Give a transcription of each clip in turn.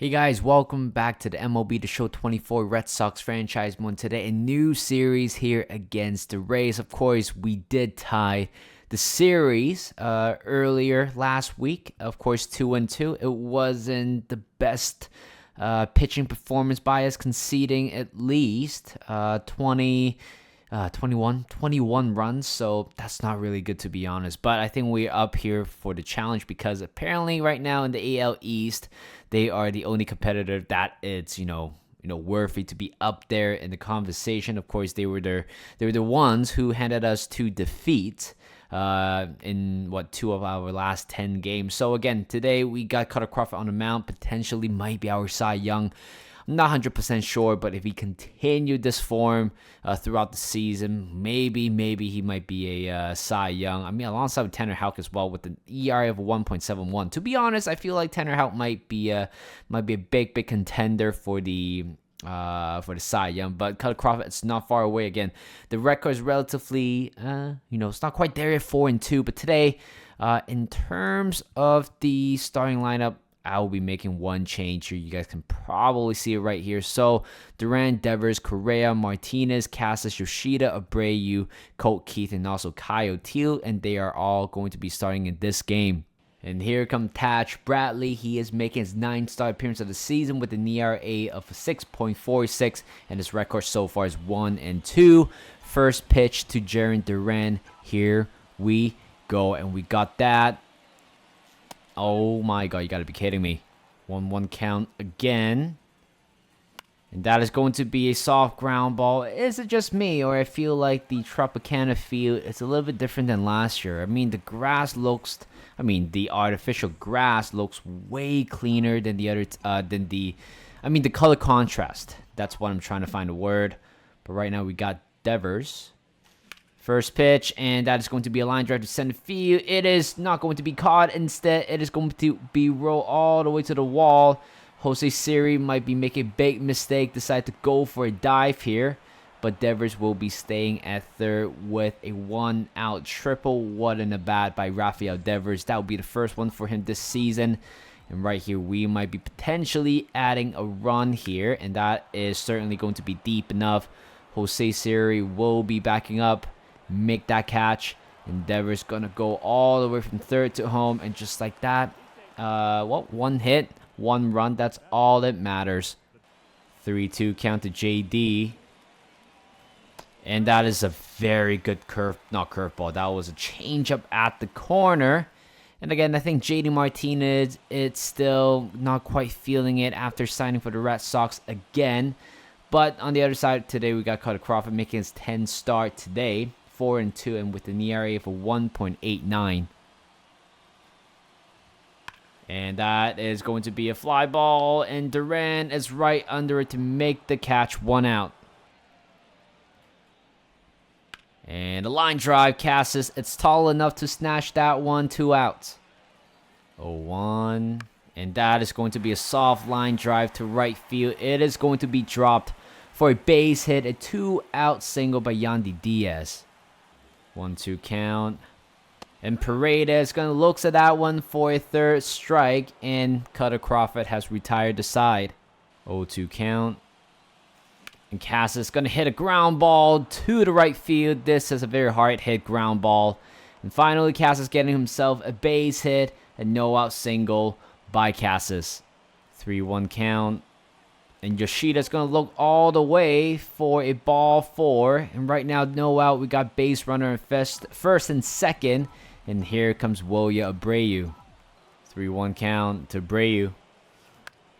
Hey guys, welcome back to the MLB The Show 24 Red Sox franchise one today. A new series here against the Rays. Of course, we did tie the series earlier last week. Of course, 2-2. It wasn't the best pitching performance by us, conceding at least 21 runs, so that's not really good to be honest. But I think we're up here for the challenge because apparently right now in the AL East, they are the only competitor that it's worthy to be up there in the conversation. Of course, they were the ones who handed us to defeat in two of our last 10 games. So again, today we got Cutter Crawford on the mound, potentially might be our Cy Young. I'm not 100% sure, but if he continued this form throughout the season, maybe he might be a Cy Young. I mean, alongside with Tanner Houck as well, with an ERA of 1.71. To be honest, I feel like Tanner Houck might be a big contender for the Cy Young. But Cutter Crawford, it's not far away. Again, the record is relatively, it's not quite there at 4-2. But today, in terms of the starting lineup, I will be making one change here. You guys can probably see it right here. So, Duran, Devers, Correa, Martinez, Casas, Yoshida, Abreu, Colt Keith, and also Kyle Teal. And they are all going to be starting in this game. And here comes Taj Bradley. He is making his 9th start appearance of the season with an ERA of 6.46. And his record so far is 1-2. First pitch to Jarren Duran. Here we go. And we got that. Oh my god, you gotta be kidding me. 1-1 count again. And that is going to be a soft ground ball. Is it just me, or I feel like the Tropicana field is a little bit different than last year? I mean, the artificial grass looks way cleaner than the color contrast. That's what I'm trying to find a word. But right now we got Devers. First pitch, and that is going to be a line drive to center field. It is not going to be caught. Instead, it is going to be rolled all the way to the wall. Jose Siri might be making a big mistake, decide to go for a dive here. But Devers will be staying at third with a 1-out triple. What in a bat by Rafael Devers. That will be the first one for him this season. And right here, we might be potentially adding a run here. And that is certainly going to be deep enough. Jose Siri will be backing up. Make that catch, and Devers gonna go all the way from third to home, and just like that, one hit, 1 run, that's all that matters. 3-2 count to JD, and that is a very good curveball. That was a changeup at the corner. And again, I think JD Martinez, it's still not quite feeling it after signing for the Red Sox again. But on the other side, today we got Cutter Crawford making his 10th start today. 4-2, and with an ERA of 1.89. And that is going to be a fly ball, and Duran is right under it to make the catch. 1 out. And a line drive, Casas. It's tall enough to snatch that one. 2 outs. 0-1. And that is going to be a soft line drive to right field. It is going to be dropped for a base hit. A 2-out single by Yandy Diaz. 1-2 count. And Paredes gonna looks at that one for a third strike. And Cutter Crawford has retired the side. 0-2 count. And Casas gonna hit a ground ball to the right field. This is a very hard hit ground ball. And finally, Casas getting himself a base hit. A no-out single by Casas. 3-1 count. And Yoshida's going to look all the way for a ball 4. And right now, no out. We got base runner in first and second. And here comes Wilya Abreu. 3-1 count to Abreu.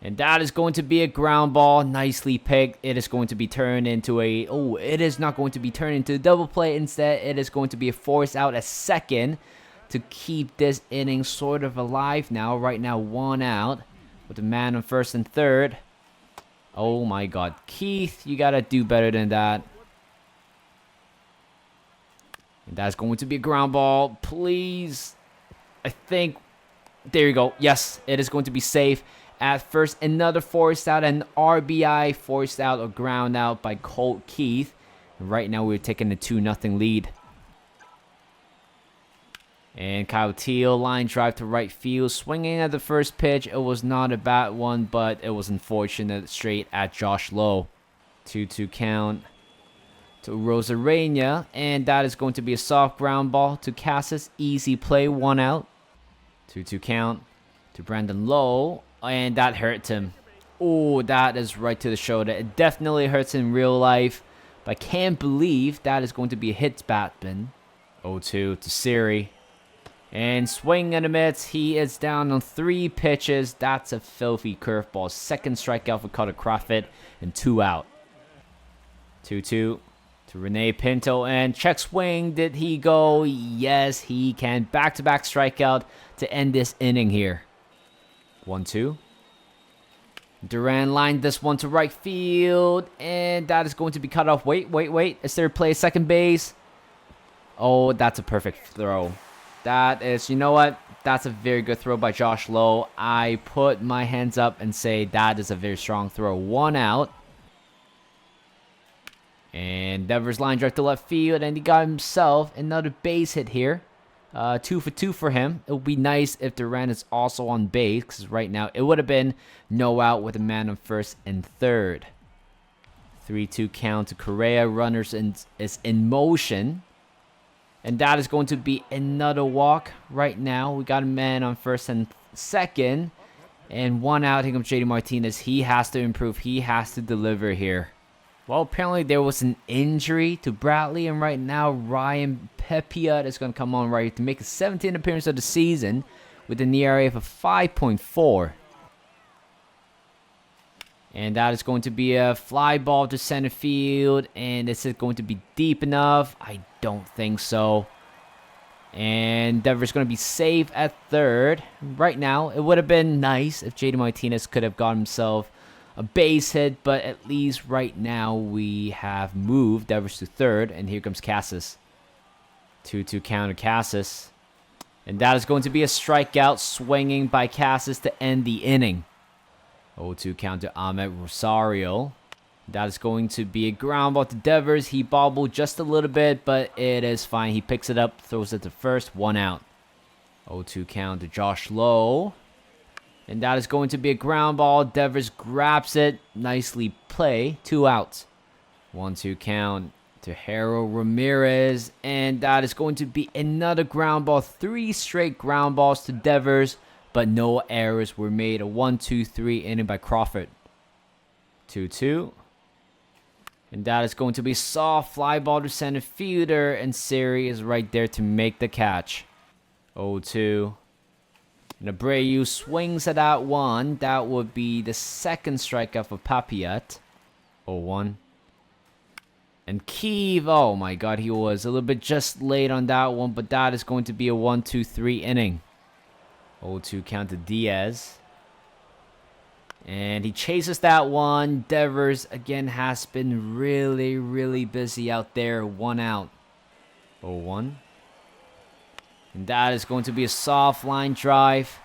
And that is going to be a ground ball. Nicely picked. It is going to be turned into it is not going to be turned into a double play. Instead, it is going to be a force out at second to keep this inning sort of alive now. Right now, 1 out with the man on first and third. Oh my god. Keith, you gotta do better than that. And that's going to be a ground ball. Please. I think. There you go. Yes, it is going to be safe. At first, another forced out. An RBI forced out or ground out by Colt Keith. And right now, we're taking a 2-0 lead. And Kyle Teal, line drive to right field, swinging at the first pitch. It was not a bad one, but it was unfortunate, straight at Josh Lowe. 2-2 count to Rosarena, and that is going to be a soft ground ball to Casas. Easy play, 1 out. 2-2 count to Brandon Lowe, and that hurt him. Oh, that is right to the shoulder. It definitely hurts in real life, but I can't believe that is going to be a hit batman. 0-2 to Siri. And swing and a miss. He is down on 3 pitches. That's a filthy curveball. Second strikeout for Carter Crawford, and 2 out. 2-2 to Rene Pinto, and check swing. Did he go? Yes, he can. Back-to-back strikeout to end this inning here. 1-2. Duran lined this one to right field, and that is going to be cut off. Wait. Is there a play second base? Oh, that's a perfect throw. That is, you know what? That's a very good throw by Josh Lowe. I put my hands up and say that is a very strong throw. 1 out. And Devers line drive to left field, and he got himself another base hit here. 2 for 2 for him. It would be nice if Duran is also on base, because right now it would have been no out with a man on first and third. 3-2 count to Correa. Runners is in motion. And that is going to be another walk right now. We got a man on first and second. And 1 out. Here comes JD Martinez. He has to improve. He has to deliver here. Well, apparently there was an injury to Bradley. And right now, Ryan Pepiot is going to come on right to make his 17th appearance of the season with an ERA of a 5.4. And that is going to be a fly ball to center field. And is it going to be deep enough? I don't think so. And Devers going to be safe at third. Right now, it would have been nice if JD Martinez could have got himself a base hit. But at least right now, we have moved Devers to third. And here comes Casas. 2-2 counter Casas. And that is going to be a strikeout swinging by Casas to end the inning. 0-2 count to Ahmed Rosario. That is going to be a ground ball to Devers. He bobbled just a little bit, but it is fine. He picks it up, throws it to first, 1 out. 0-2 count to Josh Lowe. And that is going to be a ground ball. Devers grabs it. Nicely play. 2 outs. 1-2 count to Harold Ramirez. And that is going to be another ground ball. 3 straight ground balls to Devers. But no errors were made. A 1-2-3 inning by Crawford. 2-2. And that is going to be soft fly ball to center fielder. And Siri is right there to make the catch. 0-2. And Abreu swings at that one. That would be the second strikeout for Papiat. 0-1. And Keeve, oh my god, he was a little bit just late on that one. But that is going to be a 1-2-3 inning. 0-2 count to Diaz. And he chases that one. Devers, again, has been really busy out there. 1 out. 0-1. And that is going to be a soft line drive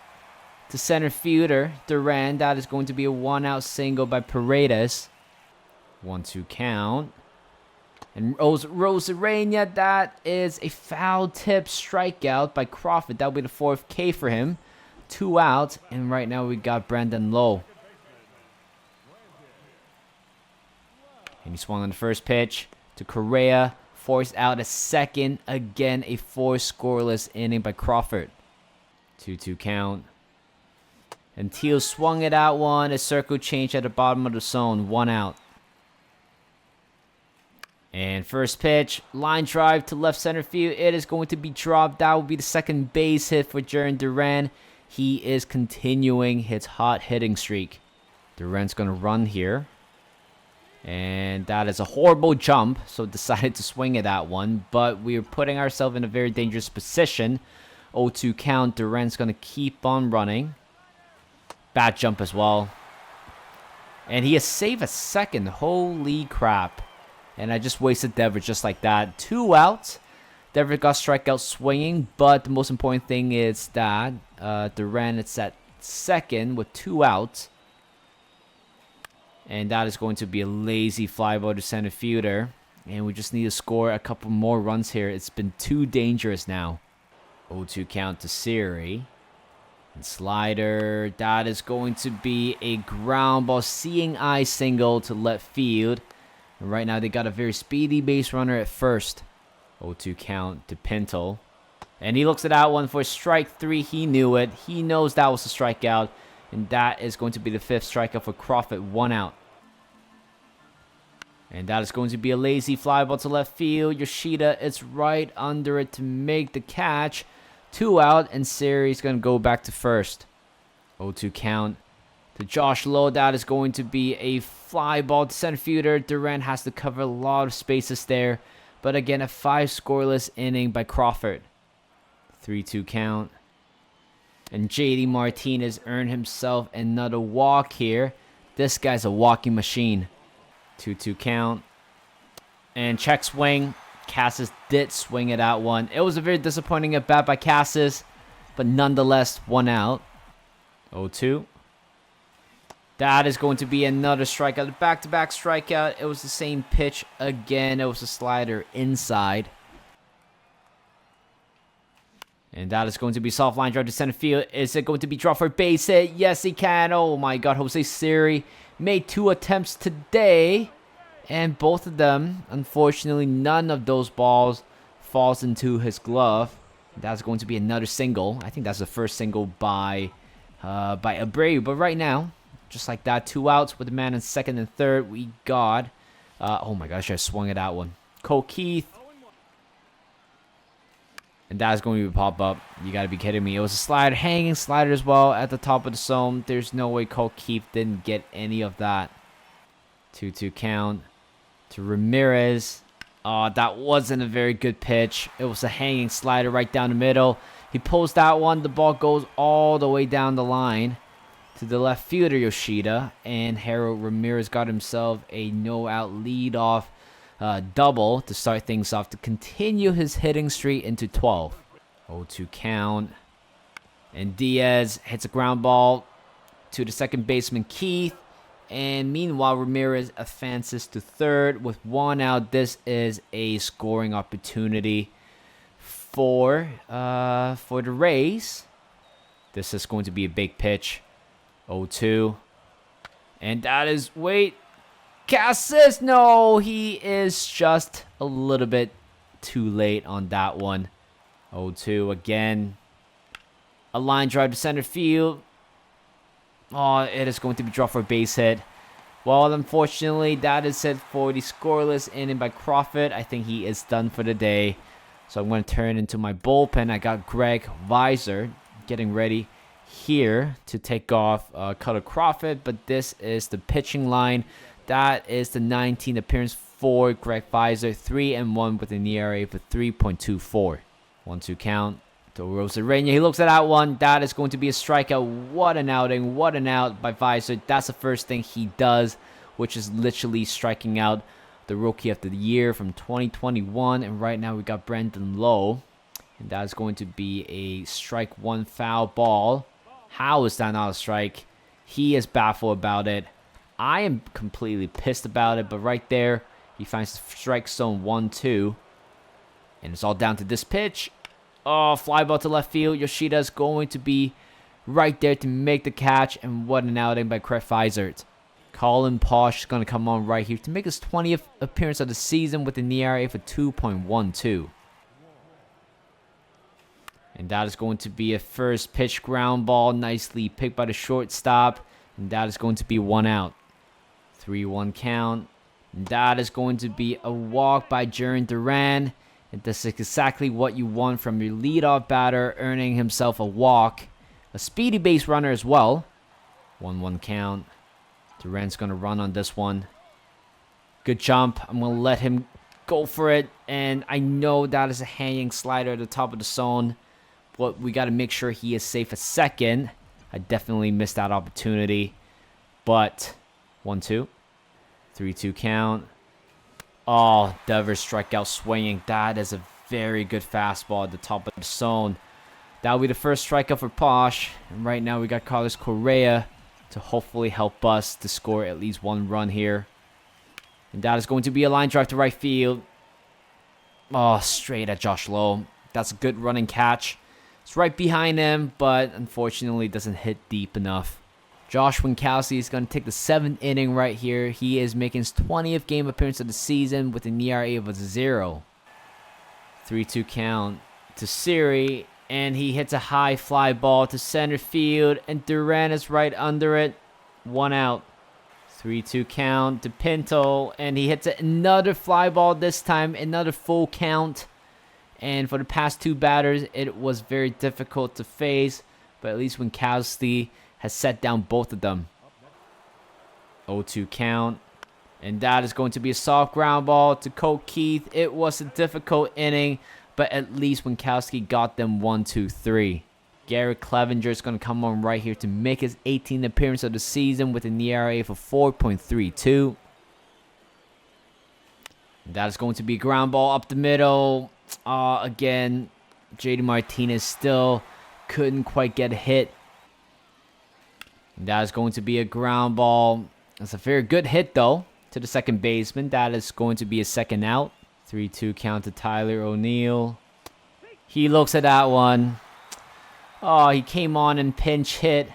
to center fielder Duran. That is going to be a 1 out single by Paredes. 1-2 count. And Rosarena, that is a foul tip strikeout by Crawford. That will be the 4th K for him. 2 outs, and right now we got Brandon Lowe. And he swung on the first pitch to Correa. Forced out a second. Again, a 4 scoreless inning by Crawford. 2-2 count. And Teal swung it out one. A circle change at the bottom of the zone. 1 out. And first pitch, line drive to left center field. It is going to be dropped. That will be the second base hit for Jarren Duran. He is continuing his hot hitting streak. Duran's going to run here. And that is a horrible jump. So decided to swing at that one. But we're putting ourselves in a very dangerous position. 0-2 count. Duran's going to keep on running. Bad jump as well. And he has saved a second. Holy crap. And I just wasted Devers just like that. 2 outs. Devers got strikeout swinging. But the most important thing is that Duran is at second with 2 outs. And that is going to be a lazy fly ball to center fielder. And we just need to score a couple more runs here. It's been too dangerous now. 0-2 count to Siri. And slider. That is going to be a ground ball. Seeing eye single to left field. And right now they got a very speedy base runner at first. 0-2 count to Pinto. And he looks at that one for strike 3. He knew it. He knows that was a strikeout. And that is going to be the 5th strikeout for Crawford. 1 out. And that is going to be a lazy fly ball to left field. Yoshida is right under it to make the catch. 2 out, and Siri's going to go back to first. 0-2 count to Josh Lowe. That is going to be a fly ball to center fielder. Durant has to cover a lot of spaces there. But again, a 5 scoreless inning by Crawford. 3-2 count. And JD Martinez earned himself another walk here. This guy's a walking machine. 2-2 count. And check swing. Cassis did swing at that one. It was a very disappointing at bat by Cassis, but nonetheless, 1 out. 0-2. That is going to be another strikeout. Back-to-back strikeout. It was the same pitch again. It was a slider inside. And that is going to be soft line drive to center field. Is it going to be dropped for a base hit? Yes, he can. Oh my God, Jose Siri made 2 attempts today. And both of them, unfortunately, none of those balls falls into his glove. That's going to be another single. I think that's the first single by Abreu. But right now, just like that, 2 outs with the man in second and third. We got, oh my gosh, I swung at that one. Cole Keith. And that's going to be a pop-up. You got to be kidding me. It was a slider, hanging slider as well at the top of the zone. There's no way Cole Keith didn't get any of that. 2-2 count to Ramirez. Oh, that wasn't a very good pitch. It was a hanging slider right down the middle. He pulls that one. The ball goes all the way down the line to the left fielder, Yoshida. And Harold Ramirez got himself a no-out leadoff double to start things off to continue his hitting streak into 12. 0-2 count. And Diaz hits a ground ball to the second baseman, Keith. And meanwhile, Ramirez advances to third with 1 out. This is a scoring opportunity for the Rays. This is going to be a big pitch. 0-2. And that is, wait. Cassis, no, he is just a little bit too late on that one. 0-2 again. A line drive to center field. Oh, it is going to be dropped for a base hit. Well, unfortunately, that is it for the scoreless inning by Crawford. I think he is done for the day. So I'm going to turn into my bullpen. I got Greg Visor getting ready here to take off Cutter Crawford. But this is the pitching line. That is the 19th appearance for Greg Visor. 3-1 with an ERA for 3.24. 1-2 count to Rosarena. He looks at that one. That is going to be a strikeout. What an outing. What an out by Visor. That's the first thing he does, which is literally striking out the Rookie of the Year from 2021. And right now we got Brandon Lowe. And that is going to be a strike 1 foul ball. How is that not a strike? He is baffled about it. I am completely pissed about it, but right there, he finds the strike zone 1-2. And it's all down to this pitch. Oh, fly ball to left field. Yoshida is going to be right there to make the catch. And what an outing by Craig Visor. Colin Posh is going to come on right here to make his 20th appearance of the season with an ERA for 2.12. And that is going to be a first pitch ground ball. Nicely picked by the shortstop. And that is going to be 1 out. 3-1 count. And that is going to be a walk by Jaren Duran. And this is exactly what you want from your leadoff batter, earning himself a walk. A speedy base runner as well. 1-1 count. Duran's going to run on this one. Good jump. I'm going to let him go for it. And I know that is a hanging slider at the top of the zone. But we got to make sure he is safe at second. I definitely missed that opportunity. But 1-2. 3-2 count. Oh, Devers strikeout swinging. That is a very good fastball at the top of the zone. That will be the first strikeout for Posh. And right now we got Carlos Correa to hopefully help us to score at least 1 run here. And that is going to be a line drive to right field. Oh, straight at Josh Lowe. That's a good running catch. It's right behind him, but unfortunately doesn't hit deep enough. Josh Winkowski is going to take the 7th inning right here. He is making his 20th game appearance of the season with an ERA of 0. 3-2 count to Siri, and he hits a high fly ball to center field, and Duran is right under it. 1 out. 3-2 count to Pinto, and he hits another fly ball this time, another full count. And for the past 2 batters, it was very difficult to face, but at least Winkowski has set down both of them. 0-2 count, and that is going to be a soft ground ball to Colt Keith. It was a difficult inning, but at least Winkowski got them 1-2-3. Garrett Clevenger is going to come on right here to make his 18th appearance of the season with an ERA for 4.32. That is going to be a ground ball up the middle. Again, JD Martinez still couldn't quite get a hit. That is going to be a ground ball. That's a very good hit, though, to the second baseman. That is going to be a 2nd out. 3-2 count to Tyler O'Neill. He looks at that one. Oh, he came on and pinch hit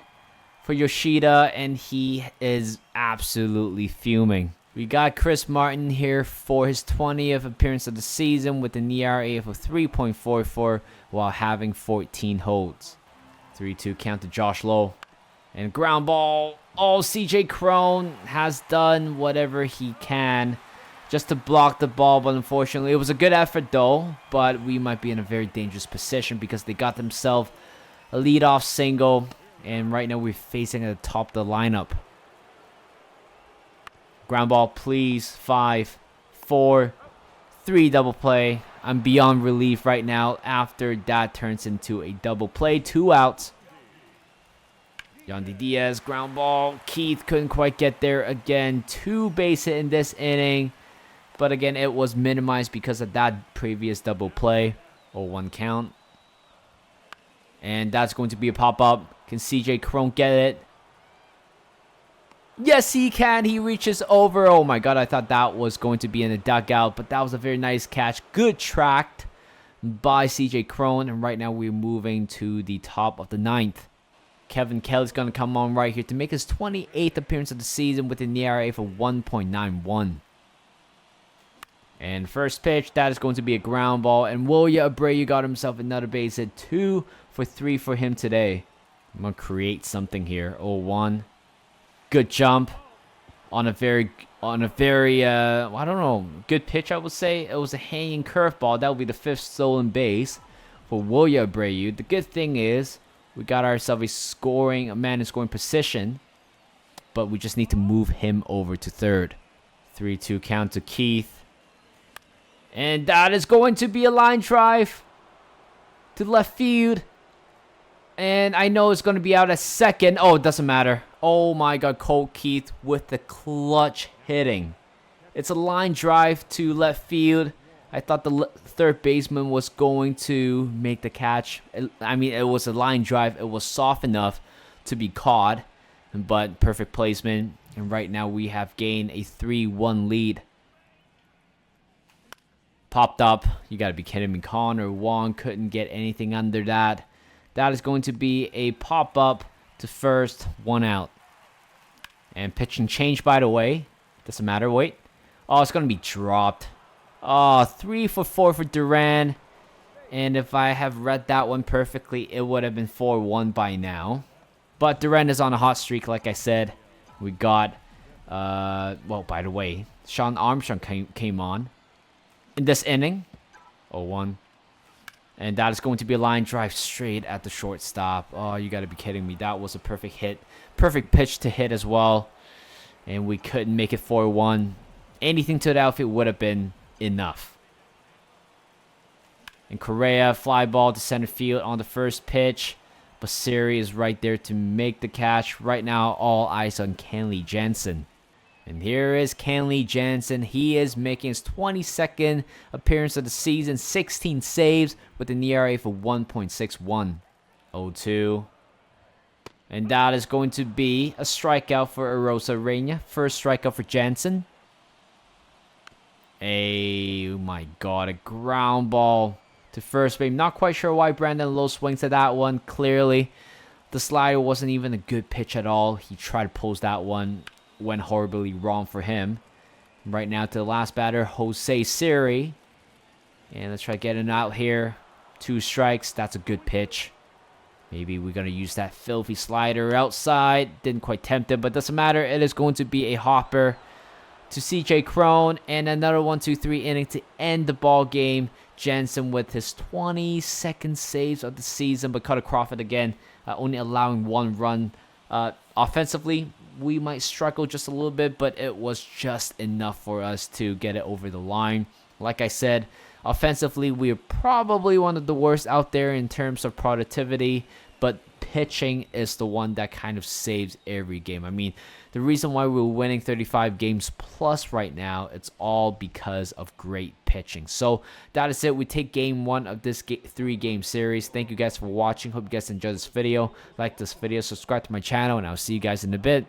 for Yoshida, and he is absolutely fuming. We got Chris Martin here for his 20th appearance of the season with an ERA of 3.44 while having 14 holds. 3-2 count to Josh Lowe. And ground ball. Oh, CJ Cron has done whatever he can just to block the ball, but unfortunately it was a good effort though, but we might be in a very dangerous position because they got themselves a leadoff single, and right now we're facing at the top of the lineup. Ground ball, please. 5, 4, 3 double play. I'm beyond relief right now after that turns into a double play. 2 outs. Yandy Diaz, ground ball. Keith couldn't quite get there again. 2 base hit in this inning, but again, it was minimized because of that previous double play. 0-1 count. And that's going to be a pop-up. Can CJ Cron get it? Yes, he can. He reaches over. Oh, my God. I thought that was going to be in the dugout, but that was a very nice catch. Good tracked by CJ Cron. And right now we're moving to the top of the 9th. Kevin Kelly's going to come on right here to make his 28th appearance of the season with an ERA for 1.91. And first pitch, that is going to be a ground ball. And William Abreu got himself another base hit. 2 for 3 for him today. I'm going to create something here. 0-1. Good jump on a very, I don't know, good pitch, I would say. It was a hanging curveball. That would be the 5th stolen base for William Abreu. The good thing is we got ourselves a man in scoring position, but we just need to move him over to 3rd. 3-2 count to Keith. And that is going to be a line drive to left field. And I know it's going to be out at 2nd. Oh, it doesn't matter. Oh my God, Colt Keith with the clutch hitting. It's a line drive to left field. I thought the 3rd baseman was going to make the catch. I mean, it was a line drive. It was soft enough to be caught, but perfect placement. And right now we have gained a 3-1 lead. Popped up. You got to be kidding me. Connor Wong couldn't get anything under that. That is going to be a pop-up to 1st, 1 out. And pitching change, by the way. Doesn't matter. Wait. Oh, it's going to be dropped. Oh, 3 for 4 for Duran. And if I have read that one perfectly, it would have been 4-1 by now. But Duran is on a hot streak, like I said. We got, well, by the way, Sean Armstrong came on in this inning. 0-1. And that is going to be a line drive straight at the shortstop. Oh, you got to be kidding me. That was a perfect hit. Perfect pitch to hit as well. And we couldn't make it 4-1. Anything to the outfield would have been enough. And Correa, fly ball to center field on the first pitch. Basiri is right there to make the catch. Right now, all eyes on Kenley Jansen. And here is Kenley Jansen. He is making his 22nd appearance of the season. 16 saves with an ERA for 1.61. 0-2. And that is going to be a strikeout for Arosa Reina. First strikeout for Jansen. Oh my God, a ground ball to first base. Not quite sure why Brandon Lowe swings at that one. Clearly, the slider wasn't even a good pitch at all. He tried to post that one. Went horribly wrong for him. Right now to the last batter, Jose Siri. And let's try getting out here. 2 strikes. That's a good pitch. Maybe we're going to use that filthy slider outside. Didn't quite tempt him, but doesn't matter. It is going to be a hopper to CJ Cron. And another 1-2-3 inning to end the ball game. Jansen with his 22nd saves of the season, but Cutter Crawford again only allowing 1 run. Offensively, we might struggle just a little bit, but it was just enough for us to get it over the line. Like I said, offensively, we are probably one of the worst out there in terms of productivity, but pitching is the one that kind of saves every game. I mean, the reason why we're winning 35 games plus right now, it's all because of great pitching. So that is it. We take game 1 of this 3-game series. Thank you guys for watching. Hope you guys enjoyed this video. Like this video, subscribe to my channel, and I'll see you guys in a bit.